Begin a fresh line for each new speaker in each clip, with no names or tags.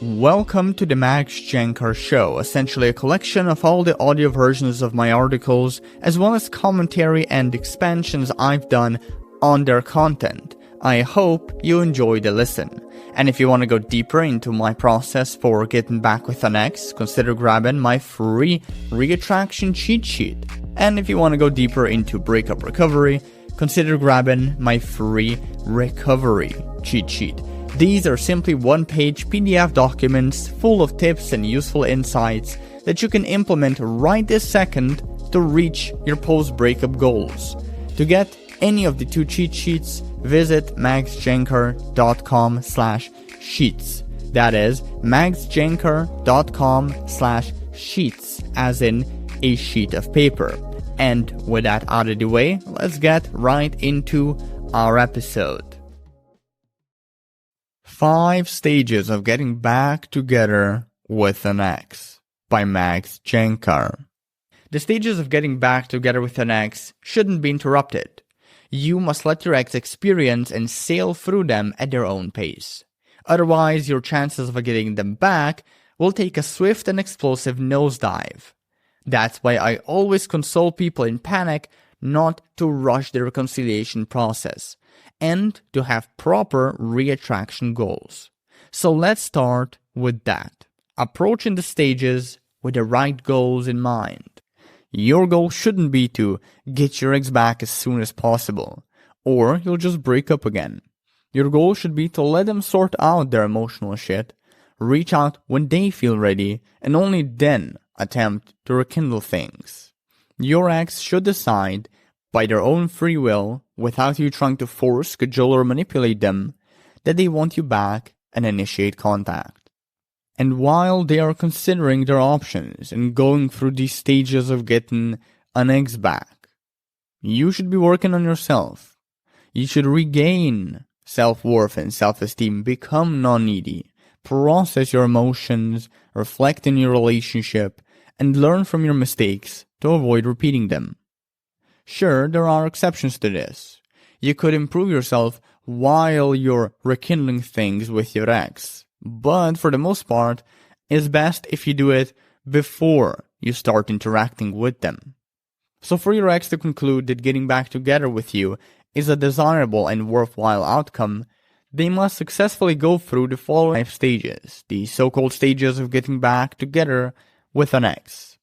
Welcome to the Jancar show, essentially a collection of all the audio versions of my articles, as well as commentary and expansions I've done on their content. I hope you enjoy the listen. And if you want to go deeper into my process for getting back with an ex, consider grabbing my free reattraction cheat sheet. And if you want to go deeper into breakup recovery, consider grabbing my free recovery cheat sheet. These are simply one-page PDF documents full of tips and useful insights that you can implement right this second to reach your post-breakup goals. To get any of the two cheat sheets, visit maxjancar.com/sheets. That is maxjancar.com/sheets, as in a sheet of paper. And with that out of the way, let's get right into our episode. 5 Stages of Getting Back Together with an Ex by Jancar. The stages of getting back together with an ex shouldn't be interrupted. You must let your ex experience and sail through them at their own pace. Otherwise, your chances of getting them back will take a swift and explosive nosedive. That's why I always console people in panic not to rush the reconciliation process, and to have proper reattraction goals. So let's start with that. Approaching the stages with the right goals in mind. Your goal shouldn't be to get your ex back as soon as possible, or you'll just break up again. Your goal should be to let them sort out their emotional shit, reach out when they feel ready, and only then attempt to rekindle things. Your ex should decide by their own free will, without you trying to force, cajole, or manipulate them, that they want you back and initiate contact. And while they are considering their options and going through these stages of getting an ex back, you should be working on yourself. You should regain self-worth and self-esteem, become non-needy, process your emotions, reflect in your relationship, and learn from your mistakes to avoid repeating them. Sure, there are exceptions to this. You could improve yourself while you're rekindling things with your ex, but for the most part, it's best if you do it before you start interacting with them. So for your ex to conclude that getting back together with you is a desirable and worthwhile outcome, they must successfully go through the following 5 stages, the so-called stages of getting back together with an ex.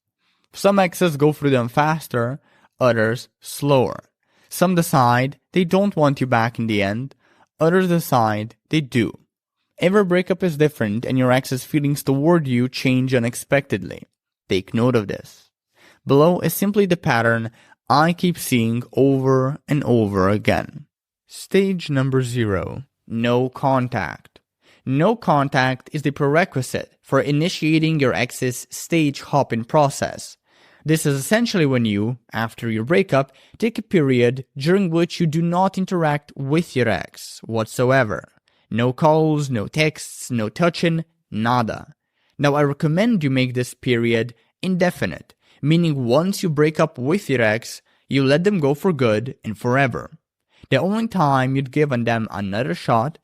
Some exes go through them faster, others slower. Some decide they don't want you back in the end, others decide they do. Every breakup is different, and your ex's feelings toward you change unexpectedly. Take note of this. Below is simply the pattern I keep seeing over and over again. Stage number 0. No contact. No contact is the prerequisite for initiating your ex's stage hopping process. This is essentially when you, after your breakup, take a period during which you do not interact with your ex whatsoever. No calls, no texts, no touching, nada. Now I recommend you make this period indefinite, meaning once you break up with your ex, you let them go for good and forever. The only time you'd give them another shot,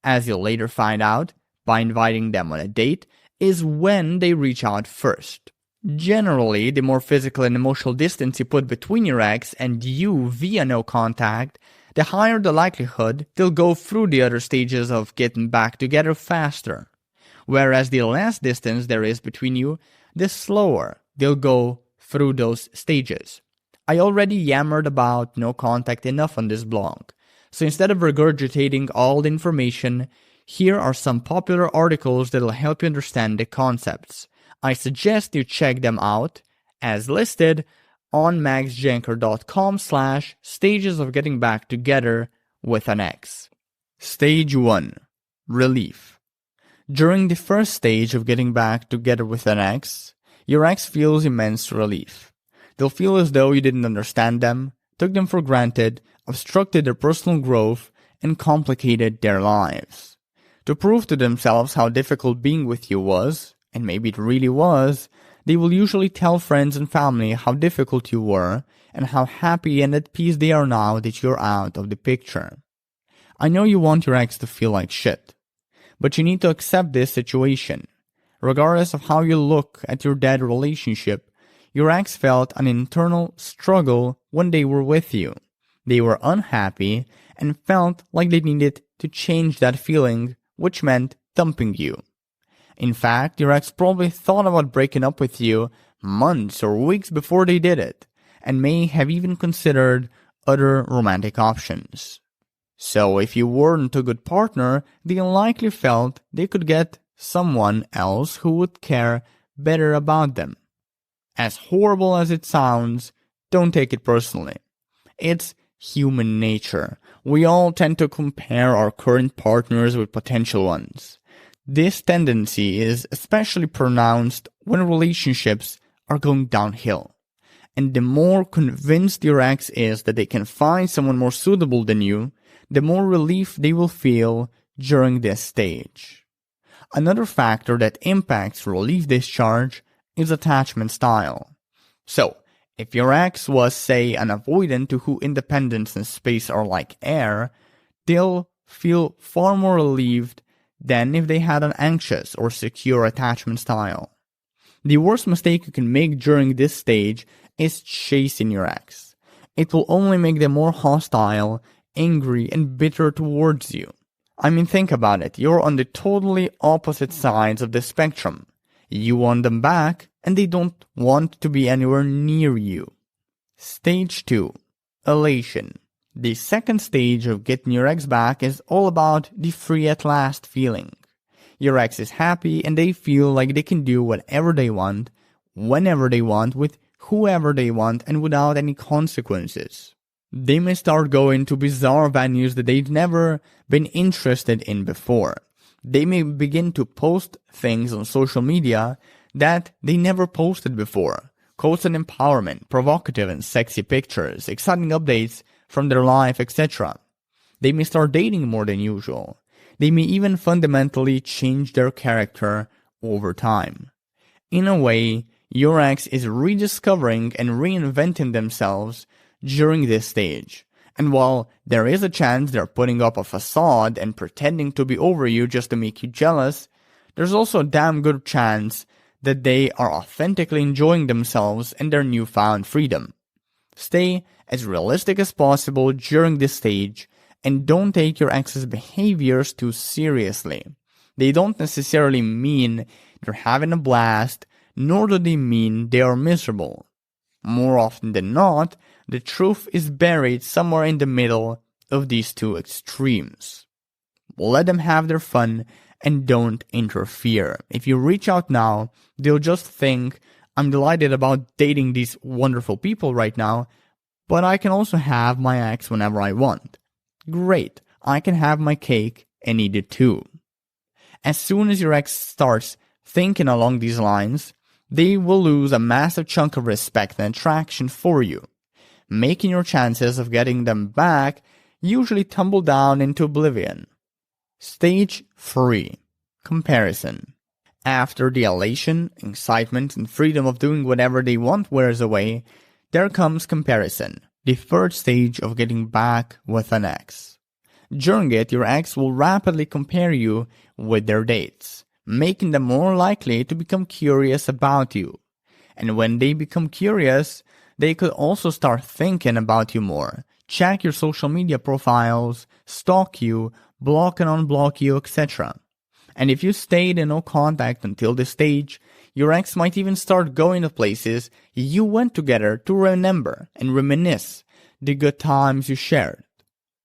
as you'll later find out by inviting them on a date, is when they reach out first. Generally, the more physical and emotional distance you put between your ex and you via no contact, the higher the likelihood they'll go through the other stages of getting back together faster. Whereas the less distance there is between you, the slower they'll go through those stages. I already yammered about no contact enough on this blog, so instead of regurgitating all the information, here are some popular articles that'll help you understand the concepts. I suggest you check them out, as listed, on maxjancar.com/stages of getting back together with an ex. Stage 1. Relief. During the first stage of getting back together with an ex, your ex feels immense relief. They'll feel as though you didn't understand them, took them for granted, obstructed their personal growth, and complicated their lives. To prove to themselves how difficult being with you was, and maybe it really was, they will usually tell friends and family how difficult you were and how happy and at peace they are now that you're out of the picture. I know you want your ex to feel like shit, But you need to accept this situation. Regardless of how you look at your dead relationship, your ex felt an internal struggle when they were with you. They were unhappy and felt like they needed to change that feeling, which meant dumping you. In fact, your ex probably thought about breaking up with you months or weeks before they did it, and may have even considered other romantic options. So if you weren't a good partner, they likely felt they could get someone else who would care better about them. As horrible as it sounds, don't take it personally. It's human nature. We all tend to compare our current partners with potential ones. This tendency is especially pronounced when relationships are going downhill. And the more convinced your ex is that they can find someone more suitable than you, the more relief they will feel during this stage. Another factor that impacts relief discharge is attachment style. So, if your ex was, say, an avoidant to whom independence and space are like air, they'll feel far more relieved than if they had an anxious or secure attachment style. The worst mistake you can make during this stage is chasing your ex. It will only make them more hostile, angry, and bitter towards you. I mean, think about it. You're on the totally opposite sides of the spectrum. You want them back, and they don't want to be anywhere near you. Stage 2. Elation. The second stage of getting your ex back is all about the free at last feeling. Your ex is happy and they feel like they can do whatever they want, whenever they want, with whoever they want, and without any consequences. They may start going to bizarre venues that they've never been interested in before. They may begin to post things on social media that they never posted before. Quotes on empowerment, provocative and sexy pictures, exciting updates from their life, etc. They may start dating more than usual. They may even fundamentally change their character over time. In a way, your ex is rediscovering and reinventing themselves during this stage. And while there is a chance they're putting up a facade and pretending to be over you just to make you jealous, there's also a damn good chance that they are authentically enjoying themselves and their newfound freedom. Stay as realistic as possible during this stage and don't take your ex's behaviors too seriously. They don't necessarily mean they're having a blast, nor do they mean they are miserable. More often than not, the truth is buried somewhere in the middle of these two extremes. Let them have their fun and don't interfere. If you reach out now, they'll just think, I'm delighted about dating these wonderful people right now, but I can also have my ex whenever I want. Great, I can have my cake and eat it too. As soon as your ex starts thinking along these lines, they will lose a massive chunk of respect and attraction for you, making your chances of getting them back usually tumble down into oblivion. Stage 3. Comparison. After the elation, excitement, and freedom of doing whatever they want wears away, there comes comparison, the third stage of getting back with an ex. During it, your ex will rapidly compare you with their dates, making them more likely to become curious about you. And when they become curious, they could also start thinking about you more, check your social media profiles, stalk you, block and unblock you, etc. And if you stayed in no contact until this stage, your ex might even start going to places you went together to remember and reminisce the good times you shared,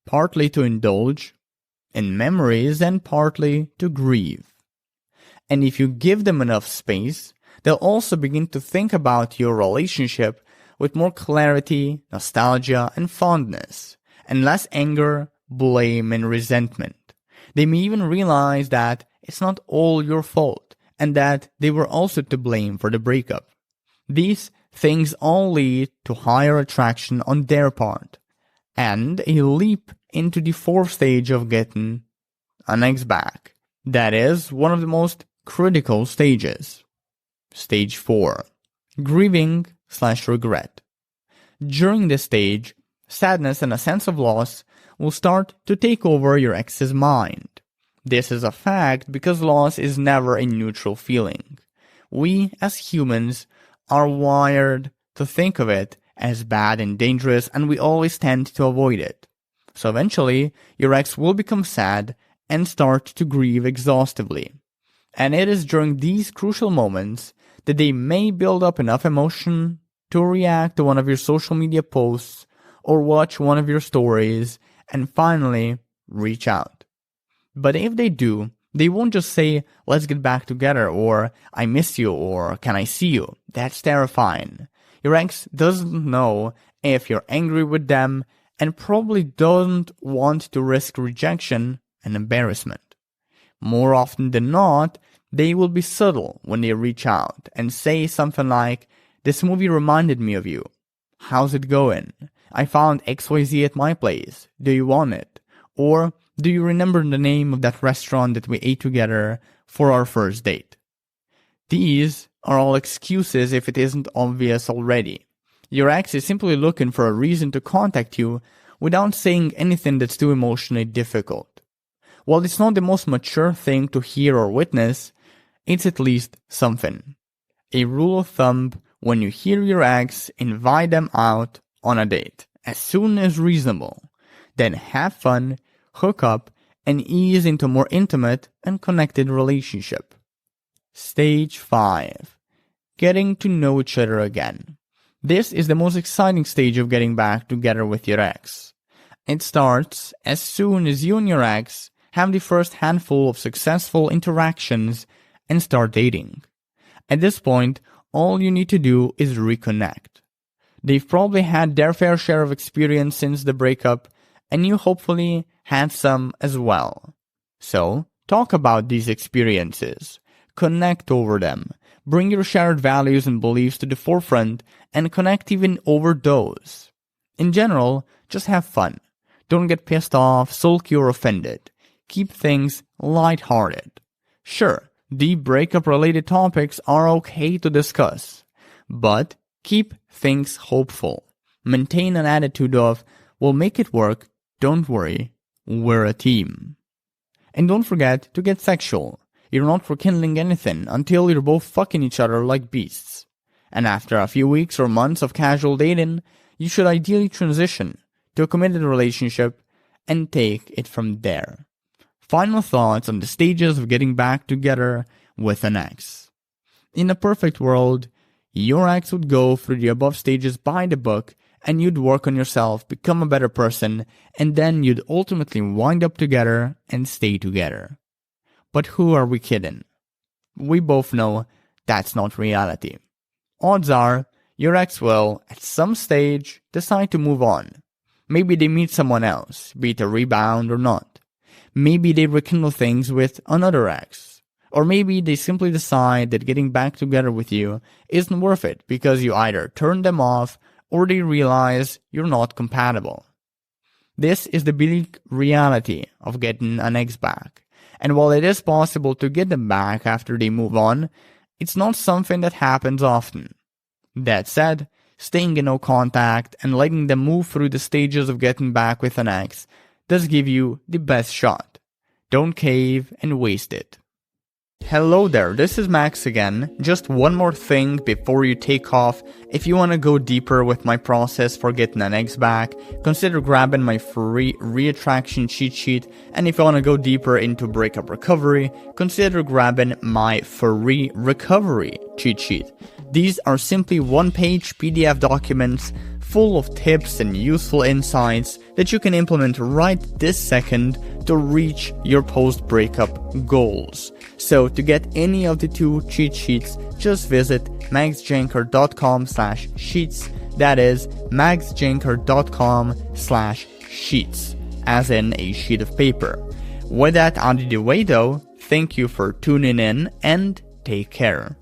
partly to indulge in memories and partly to grieve. And if you give them enough space, they'll also begin to think about your relationship with more clarity, nostalgia, and fondness, and less anger, blame, and resentment. They may even realize that it's not all your fault, and that they were also to blame for the breakup. These things all lead to higher attraction on their part, and a leap into the fourth stage of getting an ex back. That is one of the most critical stages. Stage 4. Grieving/regret. During this stage, sadness and a sense of loss will start to take over your ex's mind. This is a fact because loss is never a neutral feeling. We, as humans, are wired to think of it as bad and dangerous, and we always tend to avoid it. So eventually, your ex will become sad and start to grieve exhaustively. And it is during these crucial moments that they may build up enough emotion to react to one of your social media posts or watch one of your stories and finally reach out. But if they do, they won't just say, let's get back together, or I miss you, or can I see you? That's terrifying. Your ex doesn't know if you're angry with them and probably doesn't want to risk rejection and embarrassment. More often than not, they will be subtle when they reach out and say something like, this movie reminded me of you. How's it going? I found XYZ at my place. Do you want it? Or, do you remember the name of that restaurant that we ate together for our first date? These are all excuses if it isn't obvious already. Your ex is simply looking for a reason to contact you without saying anything that's too emotionally difficult. While it's not the most mature thing to hear or witness, it's at least something. A rule of thumb: when you hear your ex, invite them out on a date as soon as reasonable. Then have fun, hook up, and ease into a more intimate and connected relationship. Stage 5. Getting to know each other again. This is the most exciting stage of getting back together with your ex. It starts as soon as you and your ex have the first handful of successful interactions and start dating. At this point, all you need to do is reconnect. They've probably had their fair share of experience since the breakup, and you hopefully had some as well. So, talk about these experiences, connect over them, bring your shared values and beliefs to the forefront, and connect even over those. In general, just have fun. Don't get pissed off, sulky, or offended. Keep things lighthearted. Sure, the breakup-related topics are okay to discuss, but keep things hopeful. Maintain an attitude of, we'll make it work, don't worry, we're a team. And don't forget to get sexual. You're not rekindling anything until you're both fucking each other like beasts. And after a few weeks or months of casual dating, you should ideally transition to a committed relationship and take it from there. Final thoughts on the stages of getting back together with an ex. In a perfect world, your ex would go through the above stages by the book, and you'd work on yourself, become a better person, and then you'd ultimately wind up together and stay together. But who are we kidding? We both know that's not reality. Odds are, your ex will, at some stage, decide to move on. Maybe they meet someone else, be it a rebound or not. Maybe they rekindle things with another ex. Or maybe they simply decide that getting back together with you isn't worth it because you either turned them off or they realize you're not compatible. This is the bleak reality of getting an ex back. And while it is possible to get them back after they move on, it's not something that happens often. That said, staying in no contact and letting them move through the stages of getting back with an ex does give you the best shot. Don't cave and waste it. Hello there, this is Max again. Just one more thing before you take off. If you want to go deeper with my process for getting an ex back, consider grabbing my free reattraction cheat sheet. And if you want to go deeper into breakup recovery, consider grabbing my free recovery cheat sheet. These are simply one-page PDF documents full of tips and useful insights that you can implement right this second to reach your post-breakup goals. So to get any of the two cheat sheets, just visit maxjancar.com/sheets. That is maxjancar.com/sheets, as in a sheet of paper. With that out of the way though, thank you for tuning in and take care.